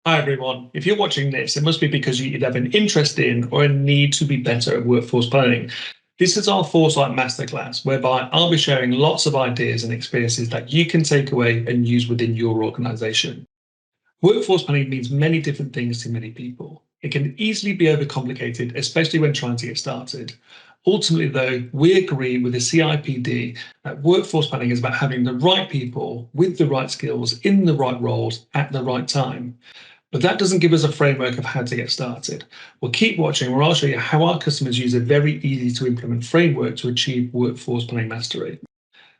Hi everyone. If you're watching this, it must be because you either have an interest in or a need to be better at workforce planning. This is our Foresight Masterclass, whereby I'll be sharing lots of ideas and experiences that you can take away and use within your organization. Workforce planning means many different things to many people. It can easily be overcomplicated, especially when trying to get started. Ultimately, though, we agree with the CIPD that workforce planning is about having the right people with the right skills in the right roles at the right time. But that doesn't give us a framework of how to get started. We'll keep watching where I'll show you how our customers use a very easy to implement framework to achieve workforce planning mastery.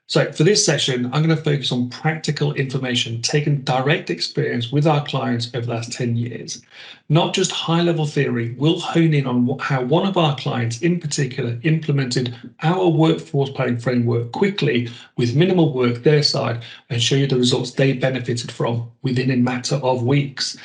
So for this session, I'm going to focus on practical information taken direct experience with our clients over the last 10 years. Not just high-level theory, we'll hone in on how one of our clients in particular implemented our workforce planning framework quickly with minimal work their side and show you the results they benefited from within a matter of weeks.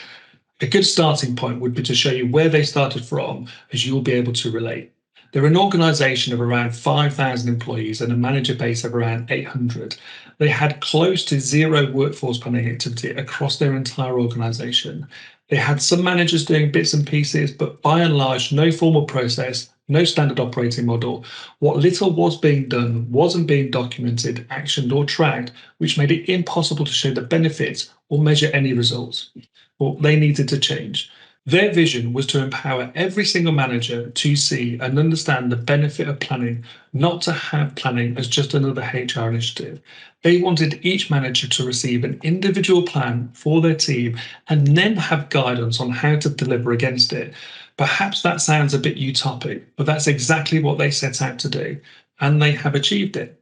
A good starting point would be to show you where they started from, as you'll be able to relate. They're an organization of around 5,000 employees and a manager base of around 800. They had close to zero workforce planning activity across their entire organization. They had some managers doing bits and pieces, but by and large, no formal process, no standard operating model. What little was being done wasn't being documented, actioned, or tracked, which made it impossible to show the benefits or measure any results. Well, they needed to change. Their vision was to empower every single manager to see and understand the benefit of planning, not to have planning as just another HR initiative. They wanted each manager to receive an individual plan for their team and then have guidance on how to deliver against it. Perhaps that sounds a bit utopic, but that's exactly what they set out to do, and they have achieved it.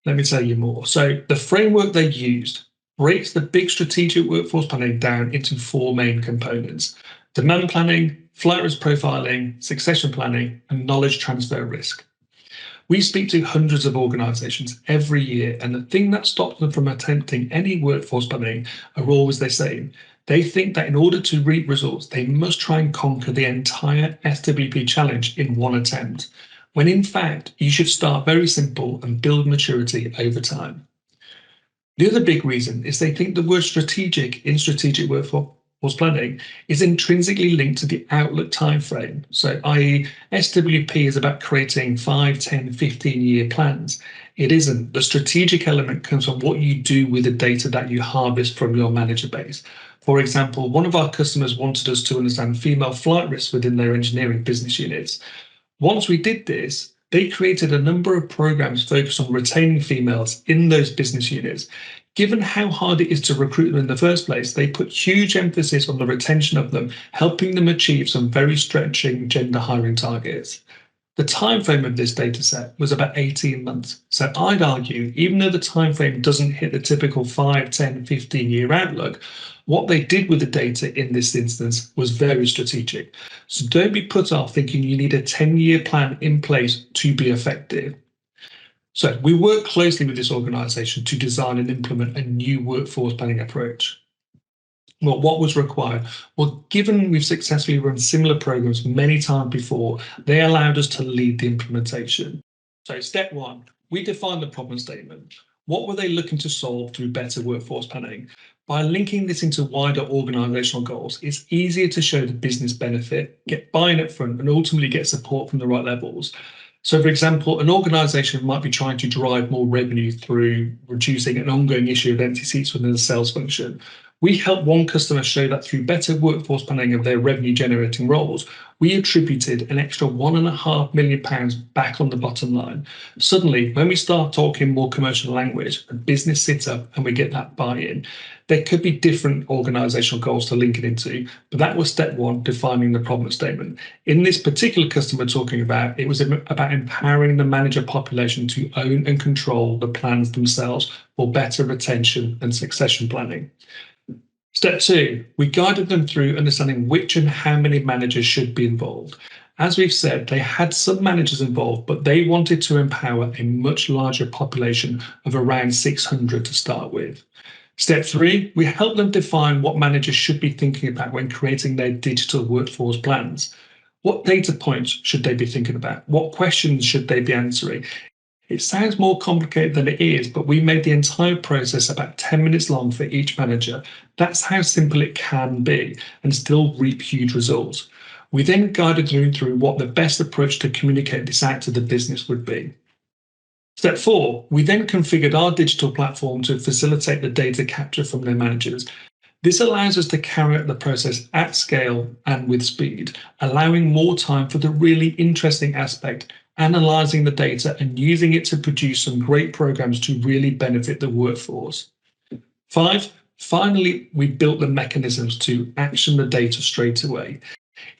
Let me tell you more. So, the framework they used breaks the big strategic workforce planning down into four main components: demand planning, flight risk profiling, succession planning, and knowledge transfer risk. We speak to hundreds of organizations every year, and the thing that stops them from attempting any workforce planning are always the same. They think that in order to reap results, they must try and conquer the entire SWP challenge in one attempt, when in fact, you should start very simple and build maturity over time. The other big reason is they think the word strategic in strategic workforce planning is intrinsically linked to the outlook timeframe. So, i.e., SWP is about creating 5, 10, 15-year plans. It isn't. The strategic element comes from what you do with the data that you harvest from your manager base. For example, one of our customers wanted us to understand female flight risks within their engineering business units. Once we did this, they created a number of programs focused on retaining females in those business units. Given how hard it is to recruit them in the first place, they put huge emphasis on the retention of them, helping them achieve some very stretching gender hiring targets. The time frame of this data set was about 18 months. So I'd argue, even though the time frame doesn't hit the typical 5, 10, 15-year outlook, what they did with the data in this instance was very strategic. So don't be put off thinking you need a 10-year plan in place to be effective. So we work closely with this organization to design and implement a new workforce planning approach. Well, what was required? Well, given we've successfully run similar programs many times before, they allowed us to lead the implementation. So step one, we defined the problem statement. What were they looking to solve through better workforce planning? By linking this into wider organizational goals, it's easier to show the business benefit, get buy-in up front, and ultimately get support from the right levels. So, for example, an organization might be trying to drive more revenue through reducing an ongoing issue of empty seats within the sales function. We helped one customer show that through better workforce planning of their revenue generating roles, we attributed an extra £1.5 million back on the bottom line. Suddenly, when we start talking more commercial language, a business sits up and we get that buy-in. There could be different organizational goals to link it into, but that was step one, defining the problem statement. In this particular customer talking about, it was about empowering the manager population to own and control the plans themselves for better retention and succession planning. Step two, we guided them through understanding which and how many managers should be involved. As we've said, they had some managers involved, but they wanted to empower a much larger population of around 600 to start with. Step three, we helped them define what managers should be thinking about when creating their digital workforce plans. What data points should they be thinking about? What questions should they be answering? It sounds more complicated than it is, but we made the entire process about 10 minutes long for each manager. That's how simple it can be and still reap huge results. We then guided them through what the best approach to communicate this out to the business would be. Step 4, we then configured our digital platform to facilitate the data capture from their managers. This allows us to carry out the process at scale and with speed, allowing more time for the really interesting aspect, analysing the data and using it to produce some great programs to really benefit the workforce. 5, finally, we built the mechanisms to action the data straight away.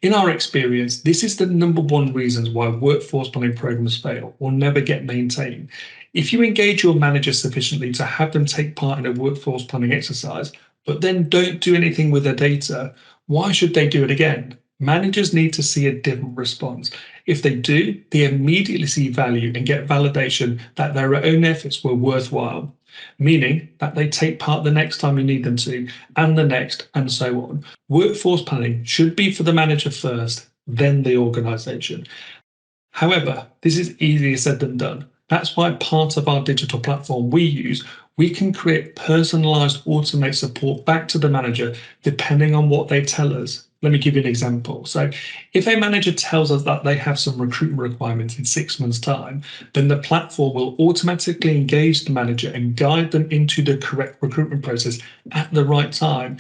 In our experience, this is the number one reason why workforce planning programs fail or never get maintained. If you engage your manager sufficiently to have them take part in a workforce planning exercise, but then don't do anything with their data, why should they do it again? Managers need to see a different response. If they do, they immediately see value and get validation that their own efforts were worthwhile, meaning that they take part the next time you need them to, and the next, and so on. Workforce planning should be for the manager first, then the organisation. However, this is easier said than done. That's why part of our digital platform we use, we can create personalised automate support back to the manager depending on what they tell us. Let me give you an example. So if a manager tells us that they have some recruitment requirements in 6 months' time, then the platform will automatically engage the manager and guide them into the correct recruitment process at the right time.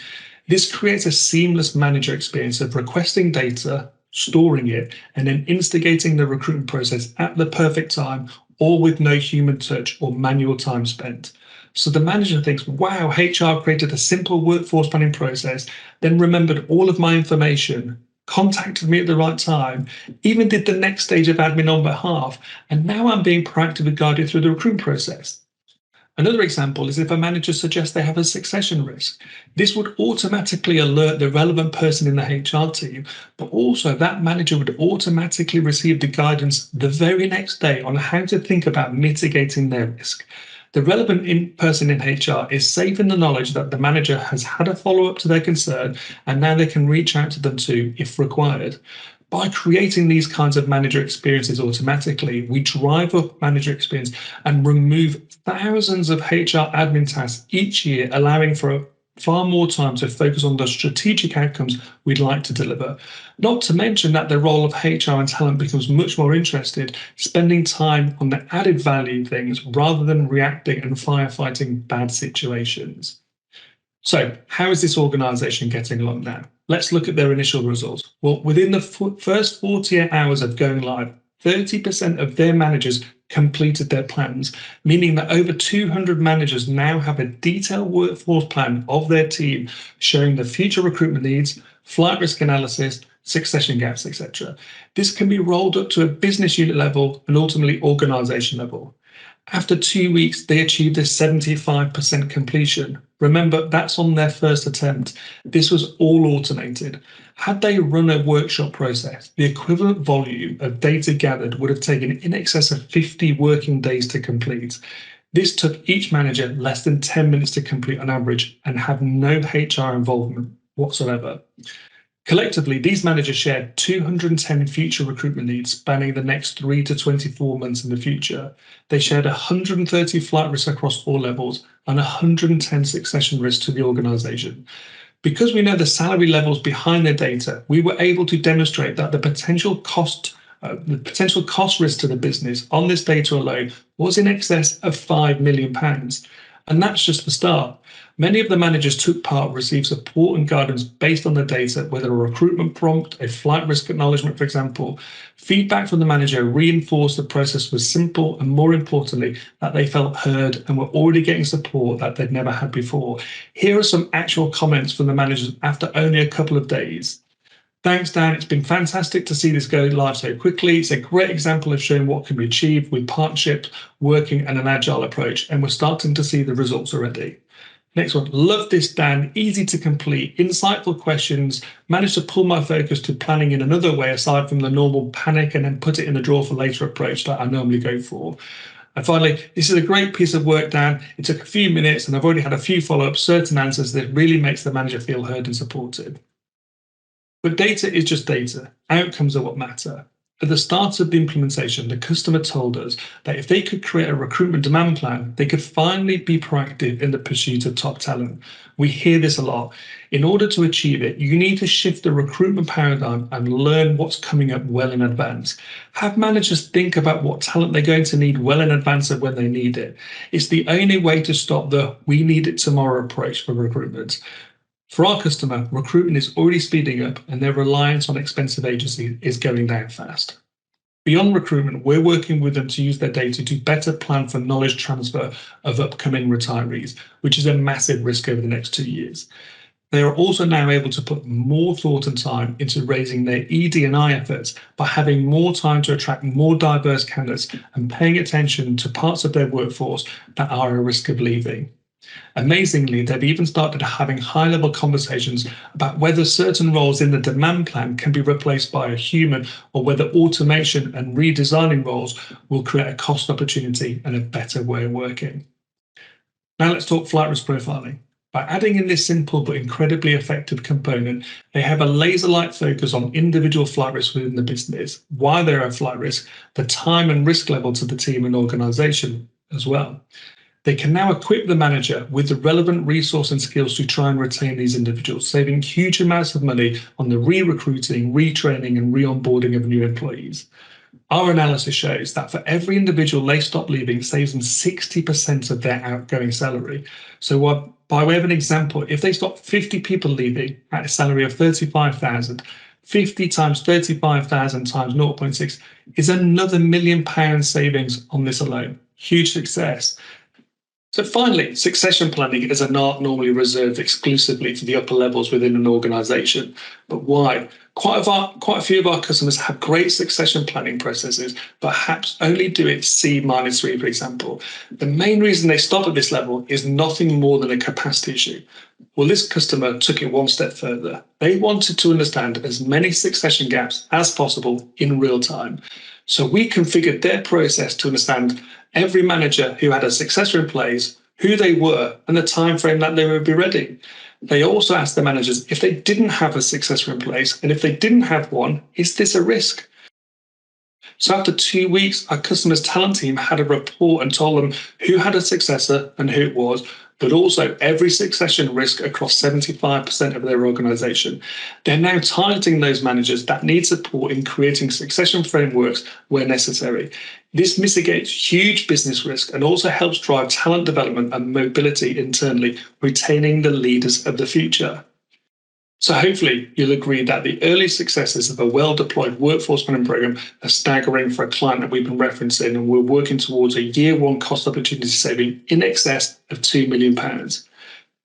This creates a seamless manager experience of requesting data, storing it, and then instigating the recruitment process at the perfect time, all with no human touch or manual time spent. So the manager thinks, wow, HR created a simple workforce planning process, then remembered all of my information, contacted me at the right time, even did the next stage of admin on behalf, and now I'm being proactively guided through the recruitment process. Another example is if a manager suggests they have a succession risk. This would automatically alert the relevant person in the HR team, but also that manager would automatically receive the guidance the very next day on how to think about mitigating their risk. The relevant person in HR is safe in the knowledge that the manager has had a follow-up to their concern and now they can reach out to them too if required. By creating these kinds of manager experiences automatically, we drive up manager experience and remove thousands of HR admin tasks each year, allowing for far more time to focus on the strategic outcomes we'd like to deliver. Not to mention that the role of HR and talent becomes much more interested, spending time on the added value things rather than reacting and firefighting bad situations. So how is this organisation getting along now? Let's look at their initial results. Well, within the first 48 hours of going live, 30% of their managers completed their plans, meaning that over 200 managers now have a detailed workforce plan of their team, showing the future recruitment needs, flight risk analysis, succession gaps, etc. This can be rolled up to a business unit level and ultimately organisation level. After 2 weeks, they achieved a 75% completion. Remember, that's on their first attempt. This was all automated. Had they run a workshop process, the equivalent volume of data gathered would have taken in excess of 50 working days to complete. This took each manager less than 10 minutes to complete on average and had no HR involvement whatsoever. Collectively, these managers shared 210 future recruitment needs spanning the next 3 to 24 months in the future. They shared 130 flight risks across all levels and 110 succession risks to the organisation. Because we know the salary levels behind their data, we were able to demonstrate that the potential cost risk to the business on this data alone was in excess of £5 million. And that's just the start. Many of the managers took part, received support and guidance based on the data, whether a recruitment prompt, a flight risk acknowledgement, for example. Feedback from the manager reinforced the process was simple and, more importantly, that they felt heard and were already getting support that they'd never had before. Here are some actual comments from the managers after only a couple of days. Thanks, Dan. It's been fantastic to see this go live so quickly. It's a great example of showing what can be achieved with partnerships, working and an agile approach, and we're starting to see the results already. Next one, love this, Dan, easy to complete, insightful questions, managed to pull my focus to planning in another way aside from the normal panic and then put it in the drawer for later approach that I normally go for. And finally, this is a great piece of work, Dan. It took a few minutes and I've already had a few follow-ups, certain answers that really makes the manager feel heard and supported. But data is just data. Outcomes are what matter. At the start of the implementation, the customer told us that if they could create a recruitment demand plan, they could finally be proactive in the pursuit of top talent. We hear this a lot. In order to achieve it, you need to shift the recruitment paradigm and learn what's coming up well in advance. Have managers think about what talent they're going to need well in advance of when they need it. It's the only way to stop the "we need it tomorrow" approach for recruitment. For our customer, recruitment is already speeding up and their reliance on expensive agencies is going down fast. Beyond recruitment, we're working with them to use their data to better plan for knowledge transfer of upcoming retirees, which is a massive risk over the next 2 years. They are also now able to put more thought and time into raising their ED&I efforts by having more time to attract more diverse candidates and paying attention to parts of their workforce that are at risk of leaving. Amazingly, they've even started having high-level conversations about whether certain roles in the demand plan can be replaced by a human or whether automation and redesigning roles will create a cost opportunity and a better way of working. Now let's talk flight risk profiling. By adding in this simple but incredibly effective component, they have a laser-like focus on individual flight risks within the business, why they're at flight risk, the time and risk level to the team and organisation as well. They can now equip the manager with the relevant resource and skills to try and retain these individuals, saving huge amounts of money on the re-recruiting, retraining and re-onboarding of new employees. Our analysis shows that for every individual they stop leaving saves them 60% of their outgoing salary. So by way of an example, if they stop 50 people leaving at a salary of 35,000, 50 times 35,000 times 0.6 is another £1 million savings on this alone. Huge success. So finally, succession planning is an art normally reserved exclusively to the upper levels within an organisation. But why? Quite a few of our customers have great succession planning processes, perhaps only do it C-3, for example. The main reason they stop at this level is nothing more than a capacity issue. Well, this customer took it one step further. They wanted to understand as many succession gaps as possible in real time. So we configured their process to understand every manager who had a successor in place, who they were, and the time frame that they would be ready. They also asked the managers if they didn't have a successor in place, and if they didn't have one, is this a risk? So after 2 weeks, our customer's talent team had a report and told them who had a successor and who it was, but also every succession risk across 75% of their organisation. They're now targeting those managers that need support in creating succession frameworks where necessary. This mitigates huge business risk and also helps drive talent development and mobility internally, retaining the leaders of the future. So hopefully you'll agree that the early successes of a well-deployed workforce planning program are staggering for a client that we've been referencing, and we're working towards a year one cost opportunity saving in excess of £2 million.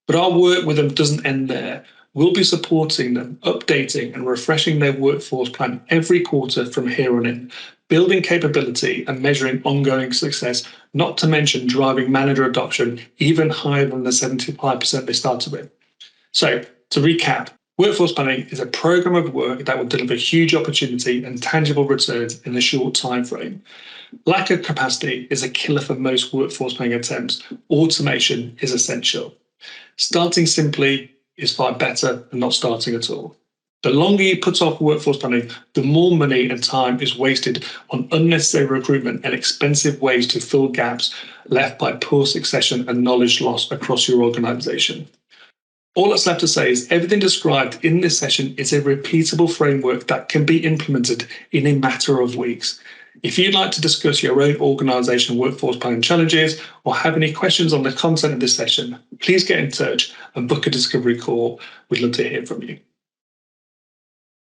But our work with them doesn't end there. We'll be supporting them, updating and refreshing their workforce plan every quarter from here on in, building capability and measuring ongoing success, not to mention driving manager adoption even higher than the 75% they started with. So to recap, workforce planning is a program of work that will deliver huge opportunity and tangible returns in a short time frame. Lack of capacity is a killer for most workforce planning attempts. Automation is essential. Starting simply is far better than not starting at all. The longer you put off workforce planning, the more money and time is wasted on unnecessary recruitment and expensive ways to fill gaps left by poor succession and knowledge loss across your organisation. All that's left to say is everything described in this session is a repeatable framework that can be implemented in a matter of weeks. If you'd like to discuss your own organisation workforce planning challenges or have any questions on the content of this session, please get in touch and book a discovery call. We'd love to hear from you.